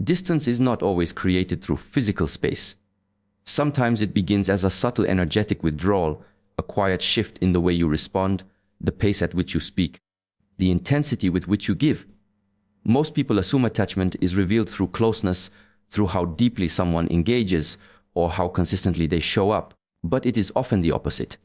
Distance is not always created through physical space. Sometimes it begins as a subtle energetic withdrawal, a quiet shift in the way you respond, the pace at which you speak, the intensity with which you give. Most people assume attachment is revealed through closeness, through how deeply someone engages, or how consistently they show up, but it is often the opposite.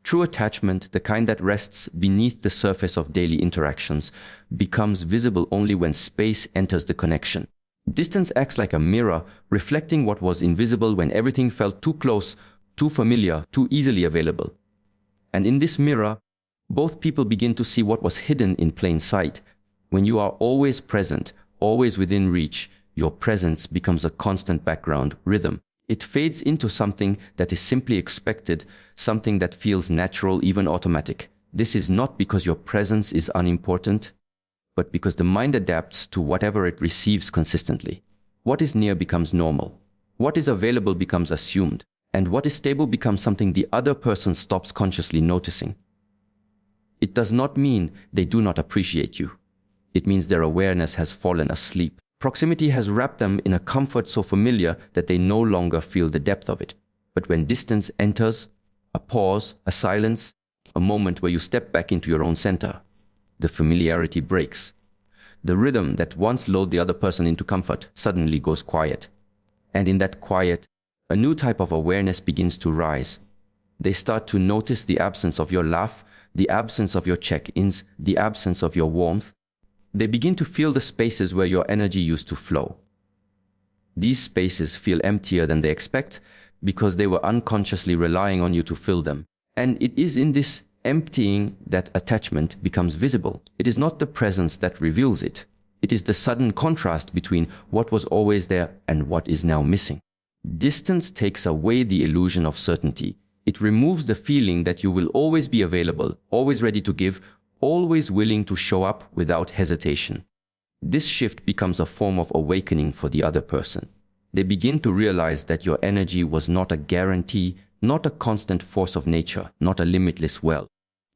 True attachment, the kind that rests beneath the surface of daily interactions, becomes visible only when space enters the connection. Distance acts like a mirror, reflecting what was invisible when everything felt too close, too familiar, too easily available. And in this mirror, both people begin to see what was hidden in plain sight. When you are always present, always within reach, your presence becomes a constant background rhythm. It fades into something that is simply expected, something that feels natural, even automatic. This is not because your presence is unimportant, but because the mind adapts to whatever it receives consistently. What is near becomes normal. What is available becomes assumed. And what is stable becomes something the other person stops consciously noticing. It does not mean they do not appreciate you. It means their awareness has fallen asleep. Proximity has wrapped them in a comfort so familiar that they no longer feel the depth of it. But when distance enters, a pause, a silence, a moment where you step back into your own center, the familiarity breaks. The rhythm that once lulled the other person into comfort suddenly goes quiet. And in that quiet, a new type of awareness begins to rise. They start to notice the absence of your laugh, the absence of your check-ins, the absence of your warmth. They begin to feel the spaces where your energy used to flow. These spaces feel emptier than they expect because they were unconsciously relying on you to fill them. And it is in this emptying that attachment becomes visible. It is not the presence that reveals it. It is the sudden contrast between what was always there and what is now missing. Distance takes away the illusion of certainty. It removes the feeling that you will always be available, always ready to give, always willing to show up without hesitation. This shift becomes a form of awakening for the other person. They begin to realize that your energy was not a guarantee, not a constant force of nature, not a limitless well.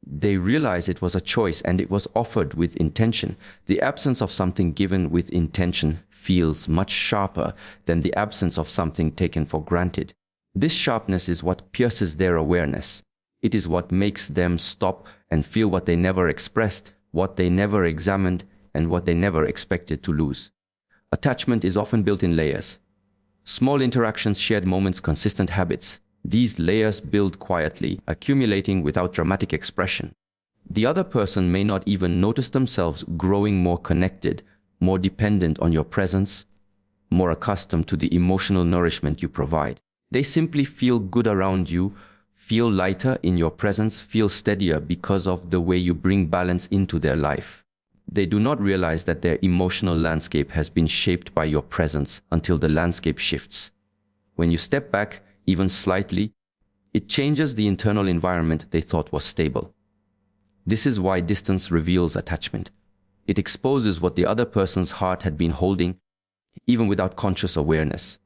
They realize it was a choice and it was offered with intention. The absence of something given with intention feels much sharper than the absence of something taken for granted. This sharpness is what pierces their awareness. It is what makes them stop and feel what they never expressed, what they never examined, and what they never expected to lose. Attachment is often built in layers. Small interactions, shared moments, consistent habits. These layers build quietly, accumulating without dramatic expression. The other person may not even notice themselves growing more connected, more dependent on your presence, more accustomed to the emotional nourishment you provide. They simply feel good around you, feel lighter in your presence, feel steadier because of the way you bring balance into their life. They do not realize that their emotional landscape has been shaped by your presence until the landscape shifts. When you step back, even slightly, it changes the internal environment they thought was stable. This is why distance reveals attachment. It exposes what the other person's heart had been holding, even without conscious awareness.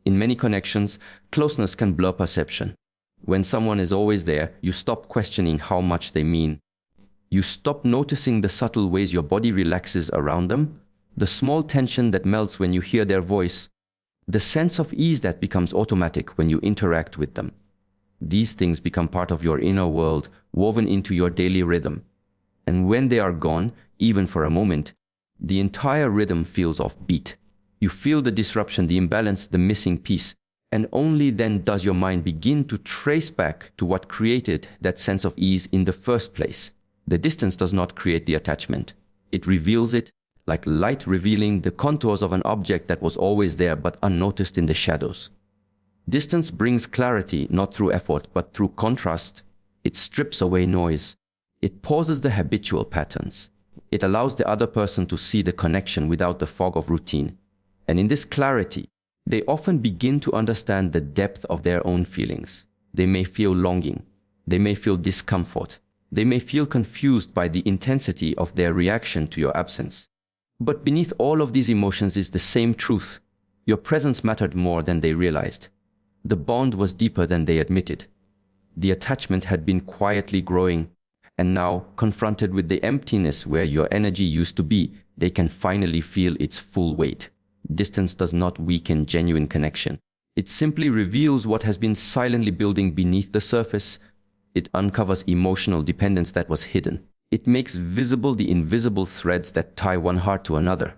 In many connections, closeness can blur perception. When someone is always there, you stop questioning how much they mean. You stop noticing the subtle ways your body relaxes around them, the small tension that melts when you hear their voice, the sense of ease that becomes automatic when you interact with them. These things become part of your inner world, woven into your daily rhythm. And when they are gone, even for a moment, the entire rhythm feels off beat. You feel the disruption, the imbalance, the missing piece. And only then does your mind begin to trace back to what created that sense of ease in the first place. The distance does not create the attachment. It reveals it, like light revealing the contours of an object that was always there but unnoticed in the shadows. Distance brings clarity not through effort but through contrast. It strips away noise. It pauses the habitual patterns. It allows the other person to see the connection without the fog of routine. And in this clarity, they often begin to understand the depth of their own feelings. They may feel longing. They may feel discomfort. They may feel confused by the intensity of their reaction to your absence. But beneath all of these emotions is the same truth. Your presence mattered more than they realized. The bond was deeper than they admitted. The attachment had been quietly growing, and now, confronted with the emptiness where your energy used to be, they can finally feel its full weight. Distance does not weaken genuine connection. It simply reveals what has been silently building beneath the surface. It uncovers emotional dependence that was hidden. It makes visible the invisible threads that tie one heart to another.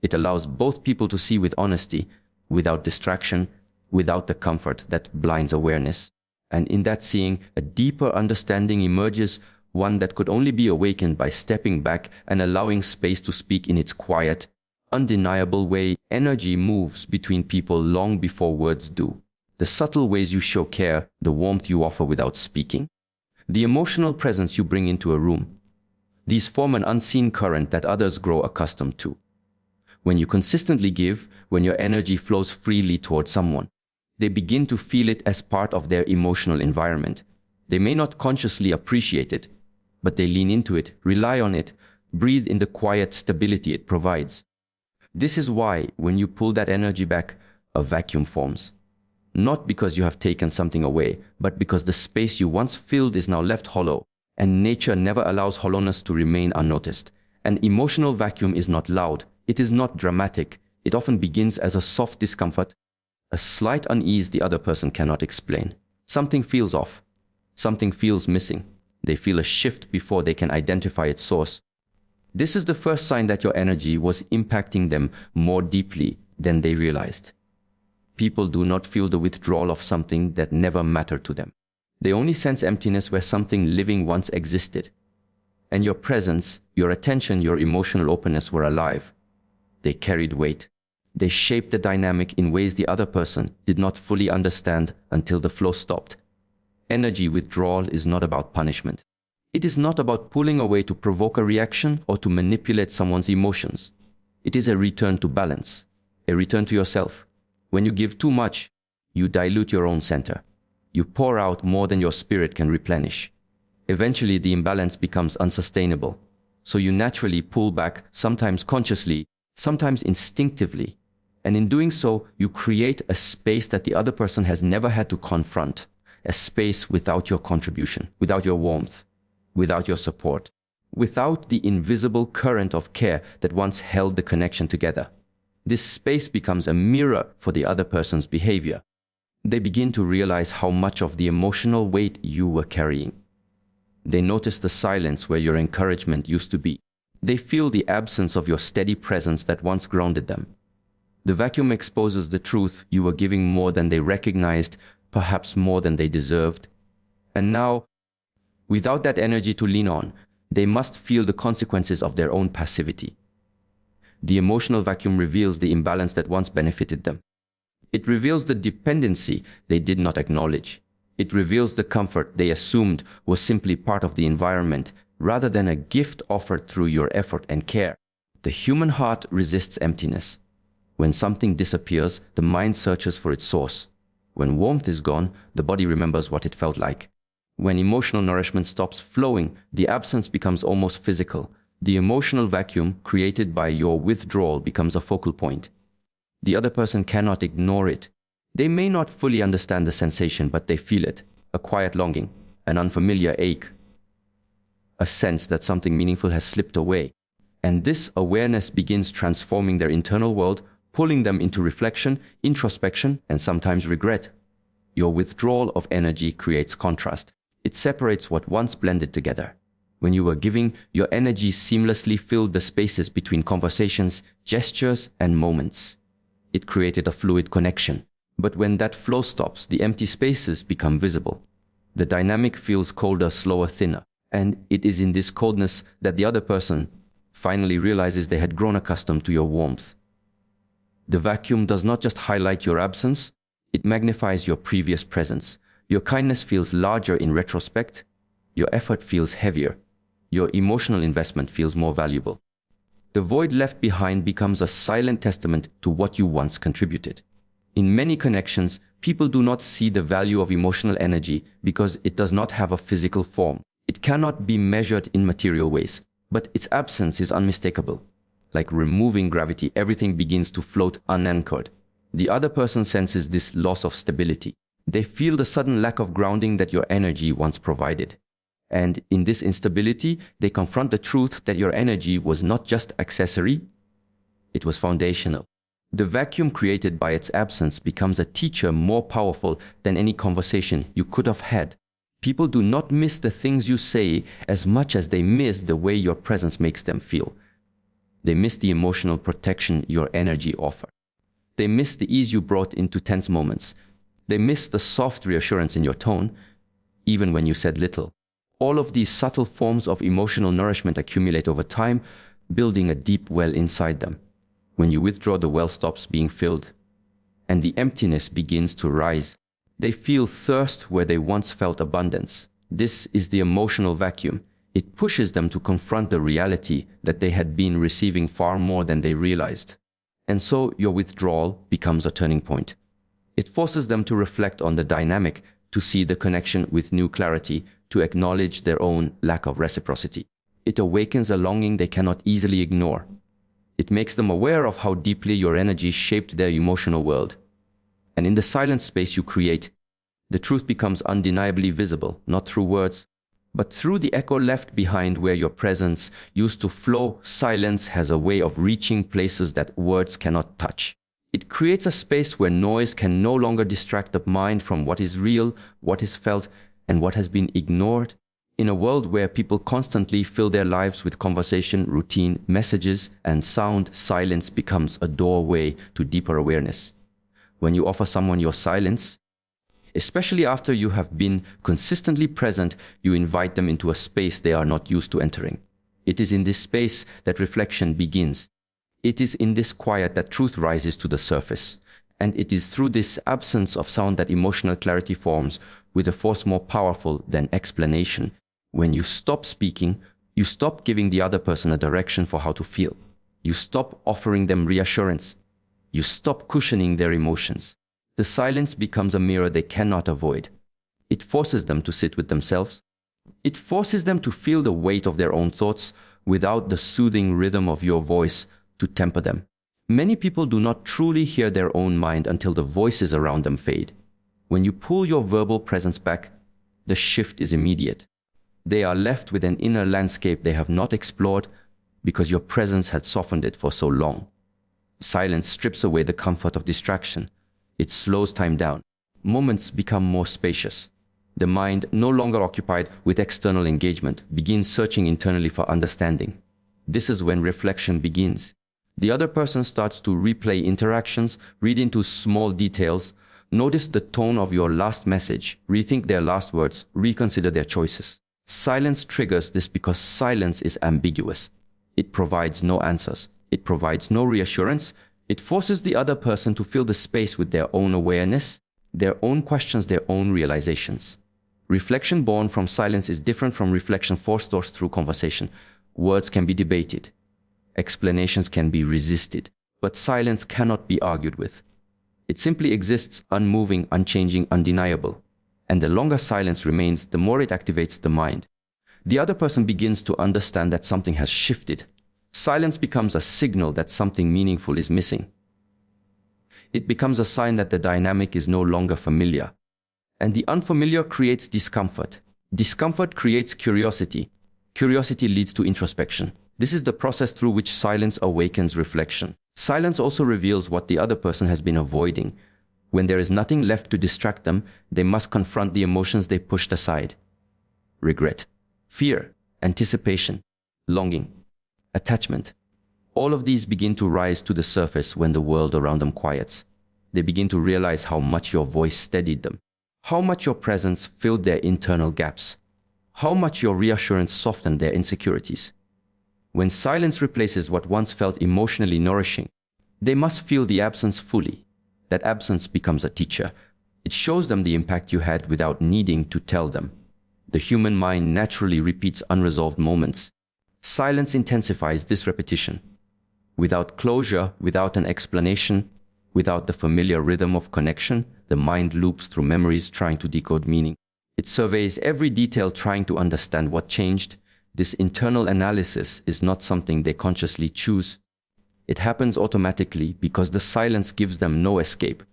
It allows both people to see with honesty, without distraction, without the comfort that blinds awareness. And in that seeing, a deeper understanding emerges, one that could only be awakened by stepping back and allowing space to speak in its quiet, undeniable way. Energy moves between people long before words do. The subtle ways you show care, the warmth you offer without speaking, the emotional presence you bring into a room. These form an unseen current that others grow accustomed to. When you consistently give, when your energy flows freely towards someone, they begin to feel it as part of their emotional environment. They may not consciously appreciate it, but they lean into it, rely on it, breathe in the quiet stability it provides. This is why, when you pull that energy back, a vacuum forms. Not because you have taken something away, but because the space you once filled is now left hollow, and nature never allows hollowness to remain unnoticed. An emotional vacuum is not loud, it is not dramatic, it often begins as a soft discomfort, a slight unease the other person cannot explain. Something feels off, something feels missing. They feel a shift before they can identify its source. This is the first sign that your energy was impacting them more deeply than they realized. People do not feel the withdrawal of something that never mattered to them. They only sense emptiness where something living once existed. And your presence, your attention, your emotional openness were alive. They carried weight. They shaped the dynamic in ways the other person did not fully understand until the flow stopped. Energy withdrawal is not about punishment. It is not about pulling away to provoke a reaction or to manipulate someone's emotions. It is a return to balance, a return to yourself. When you give too much, you dilute your own center. You pour out more than your spirit can replenish. Eventually, the imbalance becomes unsustainable. So you naturally pull back, sometimes consciously, sometimes instinctively. And in doing so, you create a space that the other person has never had to confront. A space without your contribution, without your warmth, without your support, without the invisible current of care that once held the connection together. This space becomes a mirror for the other person's behavior. They begin to realize how much of the emotional weight you were carrying. They notice the silence where your encouragement used to be. They feel the absence of your steady presence that once grounded them. The vacuum exposes the truth: you were giving more than they recognized, perhaps more than they deserved. And now, without that energy to lean on, they must feel the consequences of their own passivity. The emotional vacuum reveals the imbalance that once benefited them. It reveals the dependency they did not acknowledge. It reveals the comfort they assumed was simply part of the environment, rather than a gift offered through your effort and care. The human heart resists emptiness. When something disappears, the mind searches for its source. When warmth is gone, the body remembers what it felt like. When emotional nourishment stops flowing, the absence becomes almost physical. The emotional vacuum created by your withdrawal becomes a focal point. The other person cannot ignore it. They may not fully understand the sensation, but they feel it. A quiet longing, an unfamiliar ache, a sense that something meaningful has slipped away. And this awareness begins transforming their internal world, pulling them into reflection, introspection, and sometimes regret. Your withdrawal of energy creates contrast. It separates what once blended together. When you were giving, your energy seamlessly filled the spaces between conversations, gestures, and moments. It created a fluid connection. But when that flow stops, the empty spaces become visible. The dynamic feels colder, slower, thinner. And it is in this coldness that the other person finally realizes they had grown accustomed to your warmth. The vacuum does not just highlight your absence, it magnifies your previous presence. Your kindness feels larger in retrospect. Your effort feels heavier. Your emotional investment feels more valuable. The void left behind becomes a silent testament to what you once contributed. In many connections, people do not see the value of emotional energy because it does not have a physical form. It cannot be measured in material ways, but its absence is unmistakable. Like removing gravity, everything begins to float unanchored. The other person senses this loss of stability. They feel the sudden lack of grounding that your energy once provided. And in this instability, they confront the truth that your energy was not just accessory, it was foundational. The vacuum created by its absence becomes a teacher more powerful than any conversation you could have had. People do not miss the things you say as much as they miss the way your presence makes them feel. They miss the emotional protection your energy offers. They miss the ease you brought into tense moments. They miss the soft reassurance in your tone, even when you said little. All of these subtle forms of emotional nourishment accumulate over time, building a deep well inside them. When you withdraw, the well stops being filled, and the emptiness begins to rise. They feel thirst where they once felt abundance. This is the emotional vacuum. It pushes them to confront the reality that they had been receiving far more than they realized. And so your withdrawal becomes a turning point. It forces them to reflect on the dynamic, to see the connection with new clarity, to acknowledge their own lack of reciprocity. It awakens a longing they cannot easily ignore. It makes them aware of how deeply your energy shaped their emotional world. And in the silent space you create, the truth becomes undeniably visible, not through words, but through the echo left behind where your presence used to flow. Silence has a way of reaching places that words cannot touch. It creates a space where noise can no longer distract the mind from what is real, what is felt, and what has been ignored. In a world where people constantly fill their lives with conversation, routine, messages, and sound, silence becomes a doorway to deeper awareness. When you offer someone your silence, especially after you have been consistently present, you invite them into a space they are not used to entering. It is in this space that reflection begins. It is in this quiet that truth rises to the surface. And it is through this absence of sound that emotional clarity forms, with a force more powerful than explanation. When you stop speaking, you stop giving the other person a direction for how to feel. You stop offering them reassurance. You stop cushioning their emotions. The silence becomes a mirror they cannot avoid. It forces them to sit with themselves. It forces them to feel the weight of their own thoughts without the soothing rhythm of your voice to temper them. Many people do not truly hear their own mind until the voices around them fade. When you pull your verbal presence back, the shift is immediate. They are left with an inner landscape they have not explored because your presence had softened it for so long. Silence strips away the comfort of distraction. It slows time down. Moments become more spacious. The mind, no longer occupied with external engagement, begins searching internally for understanding. This is when reflection begins. The other person starts to replay interactions, read into small details, notice the tone of your last message, rethink their last words, reconsider their choices. Silence triggers this because silence is ambiguous. It provides no answers. It provides no reassurance. It forces the other person to fill the space with their own awareness, their own questions, their own realizations. Reflection born from silence is different from reflection forced or through conversation. Words can be debated. Explanations can be resisted. But silence cannot be argued with. It simply exists, unmoving, unchanging, undeniable. And the longer silence remains, the more it activates the mind. The other person begins to understand that something has shifted. Silence becomes a signal that something meaningful is missing. It becomes a sign that the dynamic is no longer familiar. And the unfamiliar creates discomfort. Discomfort creates curiosity. Curiosity leads to introspection. This is the process through which silence awakens reflection. Silence also reveals what the other person has been avoiding. When there is nothing left to distract them, they must confront the emotions they pushed aside. Regret, fear, anticipation, longing, attachment. All of these begin to rise to the surface when the world around them quiets. They begin to realize how much your voice steadied them, how much your presence filled their internal gaps, how much your reassurance softened their insecurities. When silence replaces what once felt emotionally nourishing, they must feel the absence fully. That absence becomes a teacher. It shows them the impact you had without needing to tell them. The human mind naturally repeats unresolved moments. Silence intensifies this repetition. Without closure, without an explanation, without the familiar rhythm of connection, the mind loops through memories trying to decode meaning. It surveys every detail trying to understand what changed. This internal analysis is not something they consciously choose. It happens automatically because the silence gives them no escape.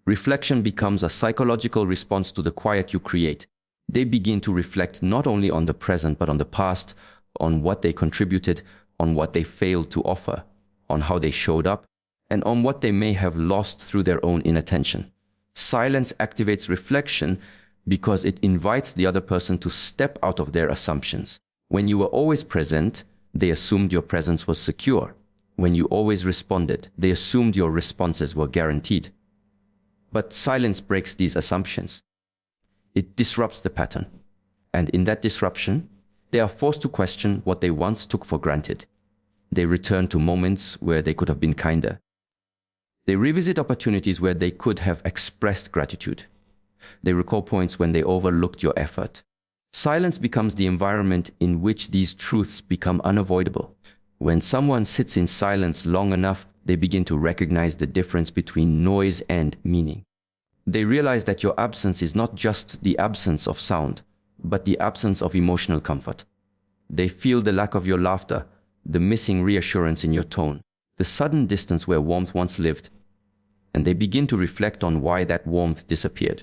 Reflection becomes a psychological response to the quiet you create. They begin to reflect not only on the present but on the past, on what they contributed, on what they failed to offer, on how they showed up, and on what they may have lost through their own inattention. Silence activates reflection because it invites the other person to step out of their assumptions. When you were always present, they assumed your presence was secure. When you always responded, they assumed your responses were guaranteed. But silence breaks these assumptions. It disrupts the pattern. And in that disruption, they are forced to question what they once took for granted. They return to moments where they could have been kinder. They revisit opportunities where they could have expressed gratitude. They recall points when they overlooked your effort. Silence becomes the environment in which these truths become unavoidable. When someone sits in silence long enough, they begin to recognize the difference between noise and meaning. They realize that your absence is not just the absence of sound, but the absence of emotional comfort. They feel the lack of your laughter, the missing reassurance in your tone, the sudden distance where warmth once lived, and they begin to reflect on why that warmth disappeared.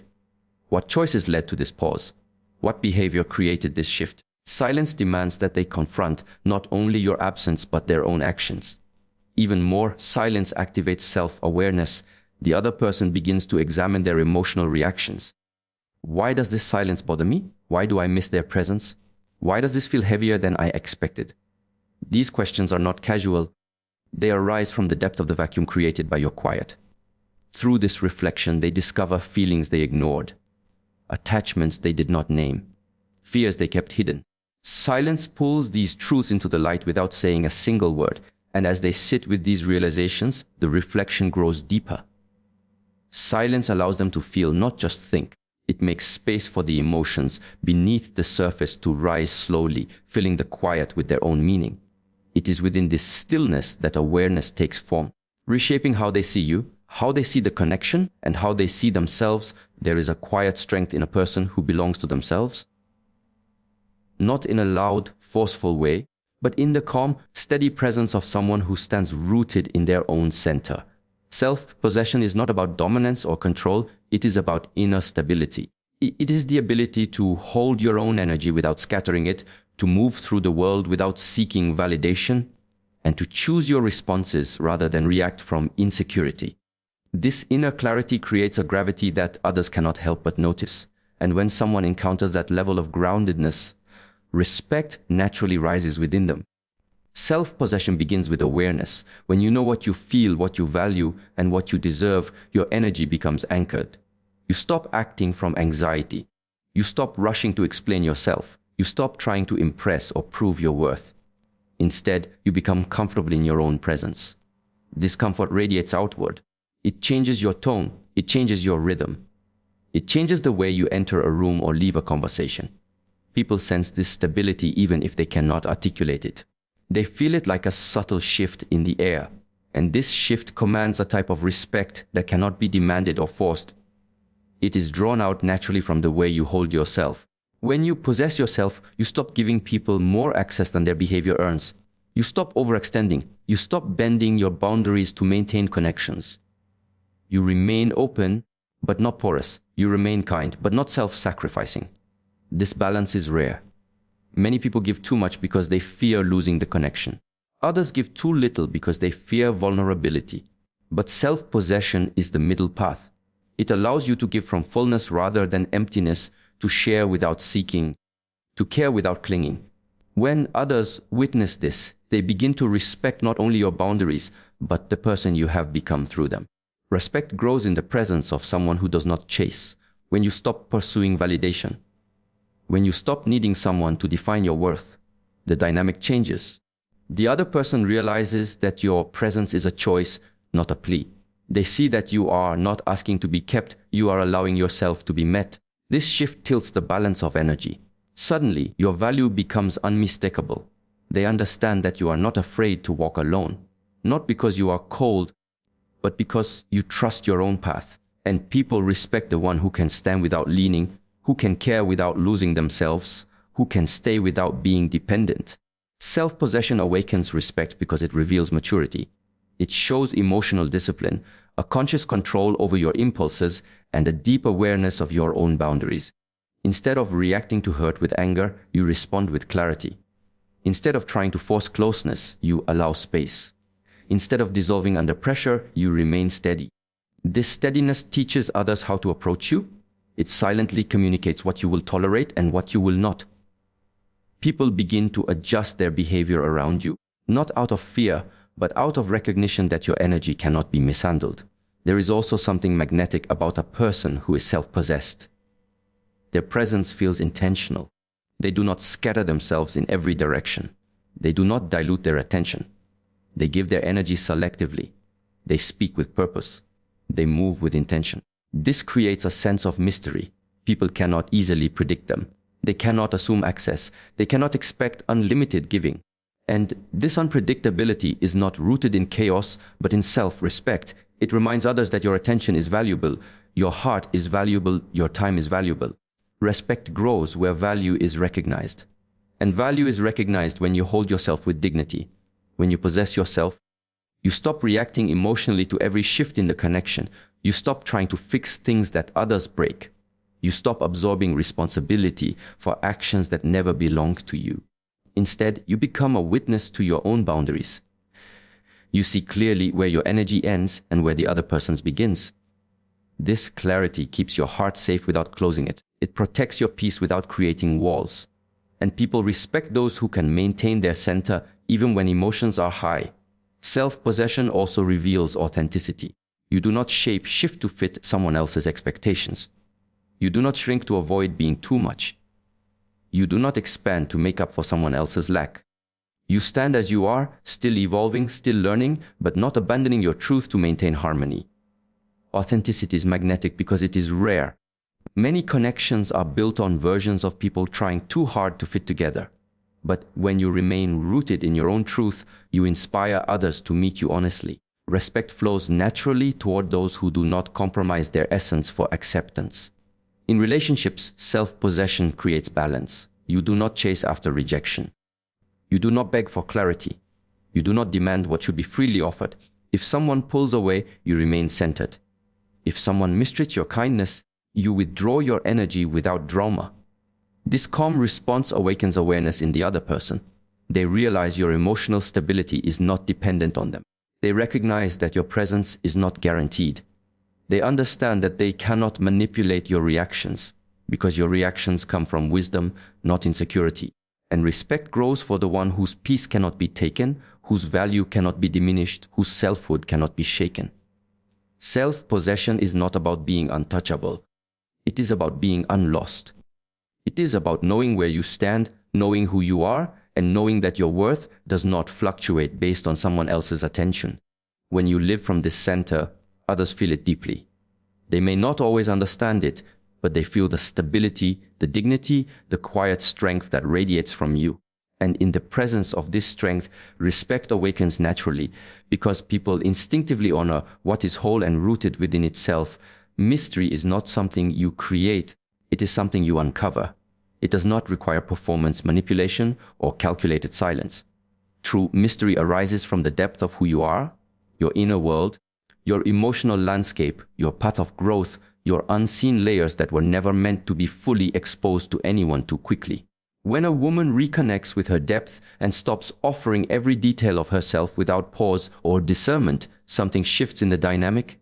What choices led to this pause? What behavior created this shift? Silence demands that they confront not only your absence but their own actions. Even more, silence activates self-awareness. The other person begins to examine their emotional reactions. Why does this silence bother me? Why do I miss their presence? Why does this feel heavier than I expected? These questions are not casual. They arise from the depth of the vacuum created by your quiet. Through this reflection, they discover feelings they ignored, attachments they did not name, fears they kept hidden. Silence pulls these truths into the light without saying a single word, and as they sit with these realizations, the reflection grows deeper. Silence allows them to feel, not just think. It makes space for the emotions beneath the surface to rise slowly, filling the quiet with their own meaning. It is within this stillness that awareness takes form, reshaping how they see you, how they see the connection, and how they see themselves. There is a quiet strength in a person who belongs to themselves. Not in a loud, forceful way, but in the calm, steady presence of someone who stands rooted in their own center. Self-possession is not about dominance or control, it is about inner stability. It is the ability to hold your own energy without scattering it, to move through the world without seeking validation, and to choose your responses rather than react from insecurity. This inner clarity creates a gravity that others cannot help but notice. And when someone encounters that level of groundedness, respect naturally rises within them. Self-possession begins with awareness. When you know what you feel, what you value, and what you deserve, your energy becomes anchored. You stop acting from anxiety. You stop rushing to explain yourself. You stop trying to impress or prove your worth. Instead, you become comfortable in your own presence. This comfort radiates outward. It changes your tone. It changes your rhythm. It changes the way you enter a room or leave a conversation. People sense this stability even if they cannot articulate it. They feel it like a subtle shift in the air, and this shift commands a type of respect that cannot be demanded or forced. It is drawn out naturally from the way you hold yourself. When you possess yourself, you stop giving people more access than their behavior earns. You stop overextending. You stop bending your boundaries to maintain connections. You remain open, but not porous. You remain kind, but not self-sacrificing. This balance is rare. Many people give too much because they fear losing the connection. Others give too little because they fear vulnerability. But self-possession is the middle path. It allows you to give from fullness rather than emptiness, to share without seeking, to care without clinging. When others witness this, they begin to respect not only your boundaries, but the person you have become through them. Respect grows in the presence of someone who does not chase. When you stop pursuing validation, when you stop needing someone to define your worth, the dynamic changes. The other person realizes that your presence is a choice, not a plea. They see that you are not asking to be kept, you are allowing yourself to be met. This shift tilts the balance of energy. Suddenly, your value becomes unmistakable. They understand that you are not afraid to walk alone, not because you are cold, but because you trust your own path. And people respect the one who can stand without leaning, who can care without losing themselves, who can stay without being dependent. Self-possession awakens respect because it reveals maturity. It shows emotional discipline, a conscious control over your impulses, and a deep awareness of your own boundaries. Instead of reacting to hurt with anger, you respond with clarity. Instead of trying to force closeness, you allow space. Instead of dissolving under pressure, you remain steady. This steadiness teaches others how to approach you. It silently communicates what you will tolerate and what you will not. People begin to adjust their behavior around you, not out of fear, but out of recognition that your energy cannot be mishandled. There is also something magnetic about a person who is self-possessed. Their presence feels intentional. They do not scatter themselves in every direction. They do not dilute their attention. They give their energy selectively. They speak with purpose. They move with intention. This creates a sense of mystery. People cannot easily predict them. They cannot assume access. They cannot expect unlimited giving. And this unpredictability is not rooted in chaos, but in self-respect. It reminds others that your attention is valuable, your heart is valuable, your time is valuable. Respect grows where value is recognized. And value is recognized when you hold yourself with dignity. When you possess yourself, you stop reacting emotionally to every shift in the connection. You stop trying to fix things that others break. You stop absorbing responsibility for actions that never belonged to you. Instead, you become a witness to your own boundaries. You see clearly where your energy ends and where the other person's begins. This clarity keeps your heart safe without closing it. It protects your peace without creating walls. And people respect those who can maintain their center even when emotions are high. Self-possession also reveals authenticity. You do not shape-shift to fit someone else's expectations. You do not shrink to avoid being too much. You do not expand to make up for someone else's lack. You stand as you are, still evolving, still learning, but not abandoning your truth to maintain harmony. Authenticity is magnetic because it is rare. Many connections are built on versions of people trying too hard to fit together. But when you remain rooted in your own truth, you inspire others to meet you honestly. Respect flows naturally toward those who do not compromise their essence for acceptance. In relationships, self-possession creates balance. You do not chase after rejection. You do not beg for clarity. You do not demand what should be freely offered. If someone pulls away, you remain centered. If someone mistreats your kindness, you withdraw your energy without drama. This calm response awakens awareness in the other person. They realize your emotional stability is not dependent on them. They recognize that your presence is not guaranteed. They understand that they cannot manipulate your reactions because your reactions come from wisdom, not insecurity. And respect grows for the one whose peace cannot be taken, whose value cannot be diminished, whose selfhood cannot be shaken. Self-possession is not about being untouchable. It is about being unlost. It is about knowing where you stand, knowing who you are, and knowing that your worth does not fluctuate based on someone else's attention. When you live from this center, others feel it deeply. They may not always understand it, but they feel the stability, the dignity, the quiet strength that radiates from you. And in the presence of this strength, respect awakens naturally, because people instinctively honor what is whole and rooted within itself. Mystery is not something you create, it is something you uncover. It does not require performance manipulation or calculated silence. True mystery arises from the depth of who you are, your inner world, your emotional landscape, your path of growth, your unseen layers that were never meant to be fully exposed to anyone too quickly. When a woman reconnects with her depth and stops offering every detail of herself without pause or discernment, something shifts in the dynamic.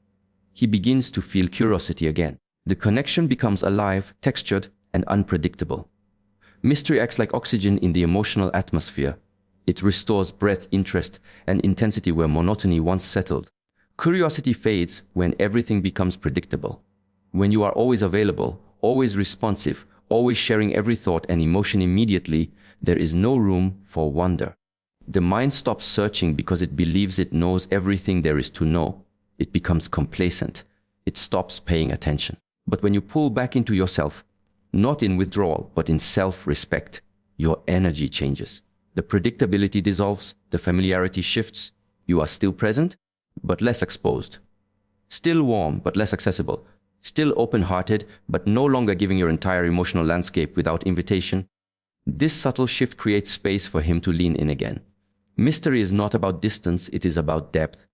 He begins to feel curiosity again. The connection becomes alive, textured, and unpredictable. Mystery acts like oxygen in the emotional atmosphere. It restores breadth, interest, and intensity where monotony once settled. Curiosity fades when everything becomes predictable. When you are always available, always responsive, always sharing every thought and emotion immediately, there is no room for wonder. The mind stops searching because it believes it knows everything there is to know. It becomes complacent. It stops paying attention. But when you pull back into yourself, not in withdrawal, but in self-respect, your energy changes. The predictability dissolves, the familiarity shifts. You are still present, but less exposed. Still warm, but less accessible. Still open-hearted, but no longer giving your entire emotional landscape without invitation. This subtle shift creates space for him to lean in again. Mystery is not about distance, it is about depth.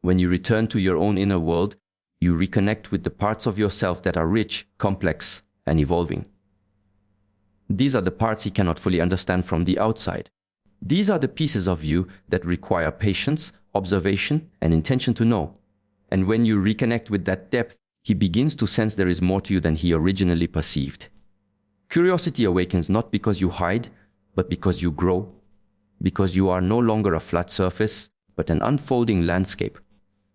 When you return to your own inner world, you reconnect with the parts of yourself that are rich, complex, and evolving. These are the parts he cannot fully understand from the outside. These are the pieces of you that require patience, observation, and intention to know. And when you reconnect with that depth, he begins to sense there is more to you than he originally perceived. Curiosity awakens not because you hide, but because you grow, because you are no longer a flat surface, but an unfolding landscape.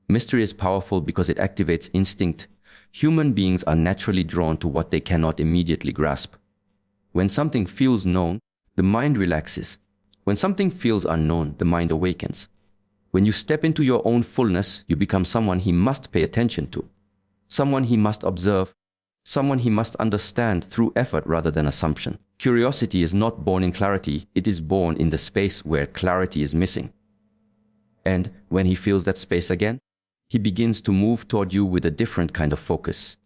Mystery is powerful because it activates instinct. Human beings are naturally drawn to what they cannot immediately grasp. When something feels known, the mind relaxes. When something feels unknown, the mind awakens. When you step into your own fullness, you become someone he must pay attention to, someone he must observe, someone he must understand through effort rather than assumption. Curiosity is not born in clarity, it is born in the space where clarity is missing. And when he feels that space again, he begins to move toward you with a different kind of focus.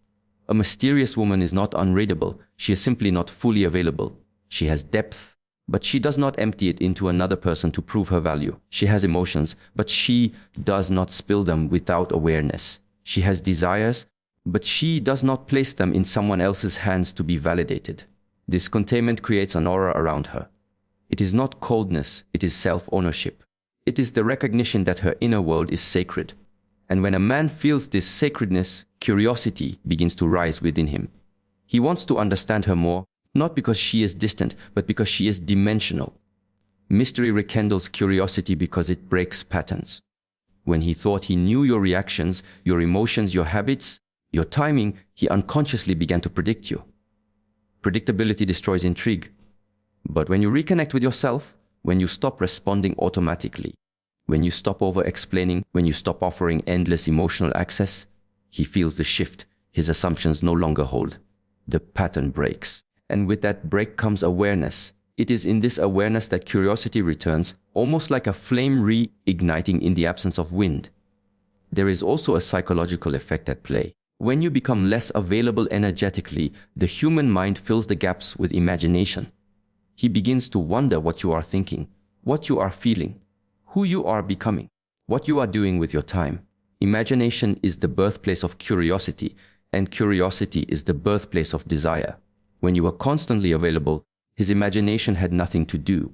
A mysterious woman is not unreadable, she is simply not fully available. She has depth, but she does not empty it into another person to prove her value. She has emotions, but she does not spill them without awareness. She has desires, but she does not place them in someone else's hands to be validated. This containment creates an aura around her. It is not coldness, it is self-ownership. It is the recognition that her inner world is sacred. And when a man feels this sacredness, curiosity begins to rise within him. He wants to understand her more, not because she is distant, but because she is dimensional. Mystery rekindles curiosity because it breaks patterns. When he thought he knew your reactions, your emotions, your habits, your timing, he unconsciously began to predict you. Predictability destroys intrigue. But when you reconnect with yourself, when you stop responding automatically, when you stop over-explaining, when you stop offering endless emotional access, he feels the shift. His assumptions no longer hold. The pattern breaks. And with that break comes awareness. It is in this awareness that curiosity returns, almost like a flame reigniting in the absence of wind. There is also a psychological effect at play. When you become less available energetically, the human mind fills the gaps with imagination. He begins to wonder what you are thinking, what you are feeling, who you are becoming, what you are doing with your time. Imagination is the birthplace of curiosity, and curiosity is the birthplace of desire. When you are constantly available, his imagination had nothing to do.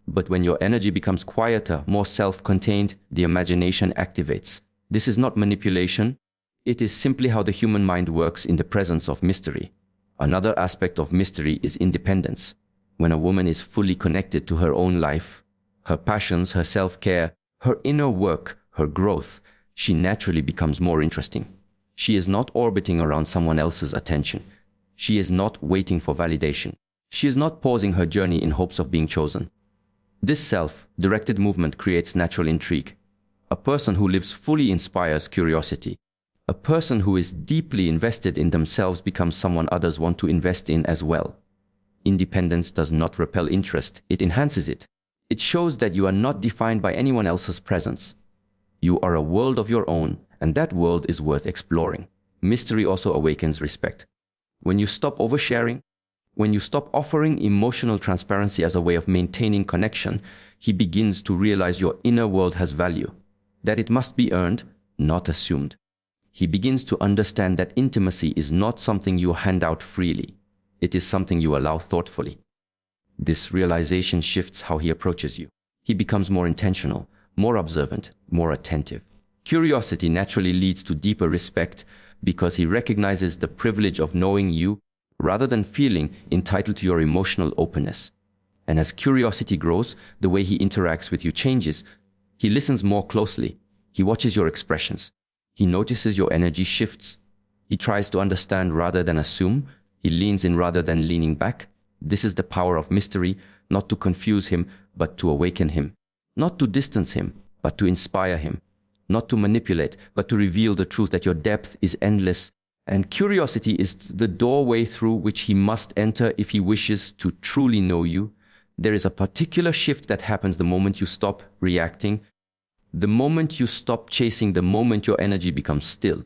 But when your energy becomes quieter, more self-contained, the imagination activates. This is not manipulation. It is simply how the human mind works in the presence of mystery. Another aspect of mystery is independence. When a woman is fully connected to her own life, her passions, her self-care, her inner work, her growth, she naturally becomes more interesting. She is not orbiting around someone else's attention. She is not waiting for validation. She is not pausing her journey in hopes of being chosen. This self-directed movement creates natural intrigue. A person who lives fully inspires curiosity. A person who is deeply invested in themselves becomes someone others want to invest in as well. Independence does not repel interest, it enhances it. It shows that you are not defined by anyone else's presence. You are a world of your own, and that world is worth exploring. Mystery also awakens respect. When you stop oversharing, when you stop offering emotional transparency as a way of maintaining connection, he begins to realize your inner world has value, that it must be earned, not assumed. He begins to understand that intimacy is not something you hand out freely. It is something you allow thoughtfully. This realization shifts how he approaches you. He becomes more intentional, more observant, more attentive. Curiosity naturally leads to deeper respect because he recognizes the privilege of knowing you rather than feeling entitled to your emotional openness. And as curiosity grows, the way he interacts with you changes. He listens more closely. He watches your expressions. He notices your energy shifts. He tries to understand rather than assume. He leans in rather than leaning back. This is the power of mystery, not to confuse him, but to awaken him. Not to distance him, but to inspire him. Not to manipulate, but to reveal the truth that your depth is endless. And curiosity is the doorway through which he must enter if he wishes to truly know you. There is a particular shift that happens the moment you stop reacting, the moment you stop chasing, the moment your energy becomes still.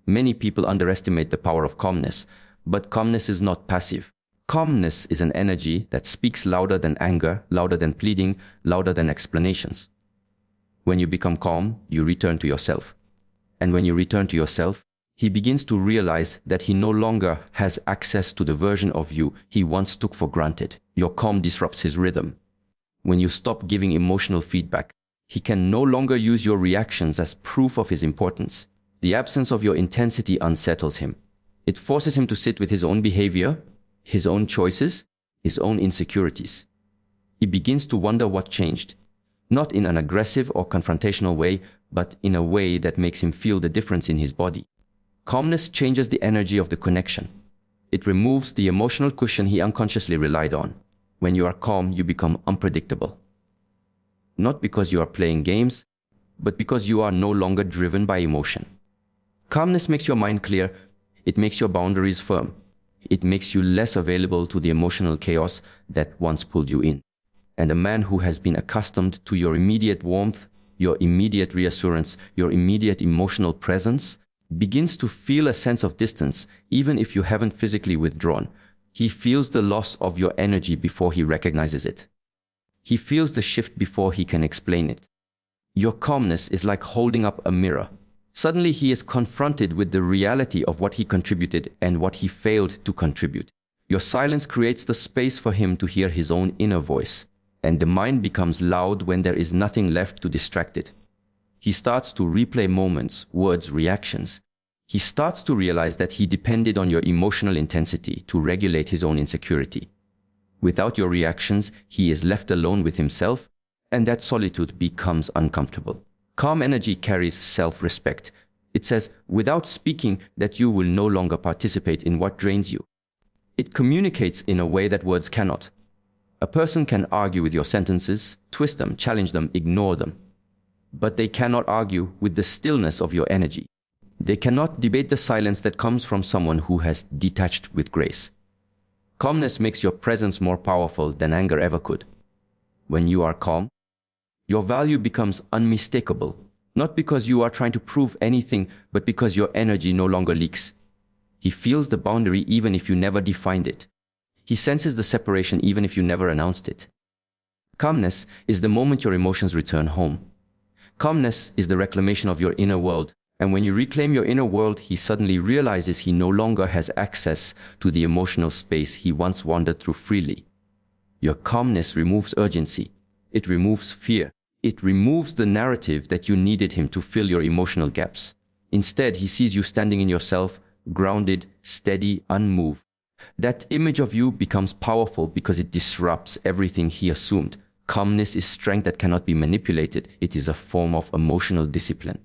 Many people underestimate the power of calmness, but calmness is not passive. Calmness is an energy that speaks louder than anger, louder than pleading, louder than explanations. When you become calm, you return to yourself. And when you return to yourself, he begins to realize that he no longer has access to the version of you he once took for granted. Your calm disrupts his rhythm. When you stop giving emotional feedback, he can no longer use your reactions as proof of his importance. The absence of your intensity unsettles him. It forces him to sit with his own behavior, his own choices, his own insecurities. He begins to wonder what changed, not in an aggressive or confrontational way, but in a way that makes him feel the difference in his body. Calmness changes the energy of the connection. It removes the emotional cushion he unconsciously relied on. When you are calm, you become unpredictable. Not because you are playing games, but because you are no longer driven by emotion. Calmness makes your mind clear. It makes your boundaries firm. It makes you less available to the emotional chaos that once pulled you in. And a man who has been accustomed to your immediate warmth, your immediate reassurance, your immediate emotional presence, begins to feel a sense of distance, even if you haven't physically withdrawn. He feels the loss of your energy before he recognizes it. He feels the shift before he can explain it. Your calmness is like holding up a mirror. Suddenly he is confronted with the reality of what he contributed and what he failed to contribute. Your silence creates the space for him to hear his own inner voice, and the mind becomes loud when there is nothing left to distract it. He starts to replay moments, words, reactions. He starts to realize that he depended on your emotional intensity to regulate his own insecurity. Without your reactions, he is left alone with himself, and that solitude becomes uncomfortable. Calm energy carries self-respect. It says, without speaking, that you will no longer participate in what drains you. It communicates in a way that words cannot. A person can argue with your sentences, twist them, challenge them, ignore them. But they cannot argue with the stillness of your energy. They cannot debate the silence that comes from someone who has detached with grace. Calmness makes your presence more powerful than anger ever could. When you are calm, your value becomes unmistakable, not because you are trying to prove anything, but because your energy no longer leaks. He feels the boundary even if you never defined it. He senses the separation even if you never announced it. Calmness is the moment your emotions return home. Calmness is the reclamation of your inner world, and when you reclaim your inner world, he suddenly realizes he no longer has access to the emotional space he once wandered through freely. Your calmness removes urgency. It removes fear. It removes the narrative that you needed him to fill your emotional gaps. Instead, he sees you standing in yourself, grounded, steady, unmoved. That image of you becomes powerful because it disrupts everything he assumed. Calmness is strength that cannot be manipulated. It is a form of emotional discipline.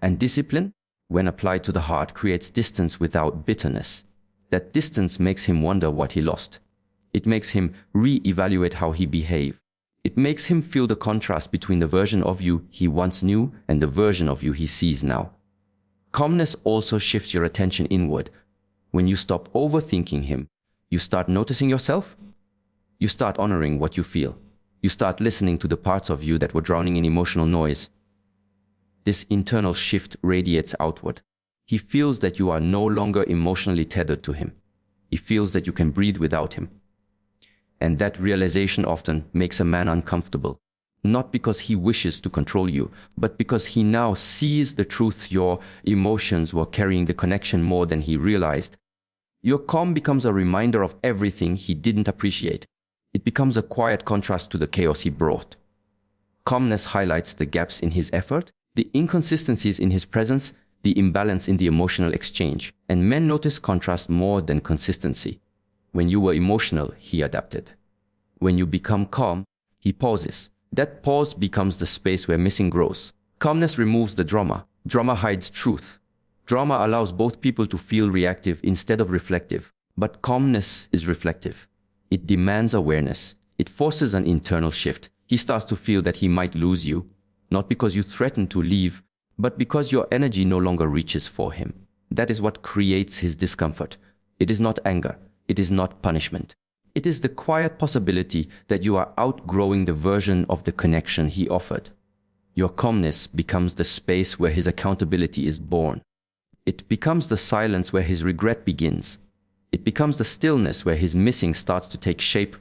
And discipline, when applied to the heart, creates distance without bitterness. That distance makes him wonder what he lost. It makes him re-evaluate how he behaved. It makes him feel the contrast between the version of you he once knew and the version of you he sees now. Calmness also shifts your attention inward. When you stop overthinking him, you start noticing yourself. You start honoring what you feel. You start listening to the parts of you that were drowning in emotional noise. This internal shift radiates outward. He feels that you are no longer emotionally tethered to him. He feels that you can breathe without him. And that realization often makes a man uncomfortable, not because he wishes to control you, but because he now sees the truth. Your emotions were carrying the connection more than he realized. Your calm becomes a reminder of everything he didn't appreciate. It becomes a quiet contrast to the chaos he brought. Calmness highlights the gaps in his effort, the inconsistencies in his presence, the imbalance in the emotional exchange, and men notice contrast more than consistency. When you were emotional, he adapted. When you become calm, he pauses. That pause becomes the space where missing grows. Calmness removes the drama. Drama hides truth. Drama allows both people to feel reactive instead of reflective. But calmness is reflective. It demands awareness. It forces an internal shift. He starts to feel that he might lose you, not because you threaten to leave, but because your energy no longer reaches for him. That is what creates his discomfort. It is not anger. It is not punishment. It is the quiet possibility that you are outgrowing the version of the connection he offered. Your calmness becomes the space where his accountability is born. It becomes the silence where his regret begins. It becomes the stillness where his missing starts to take shape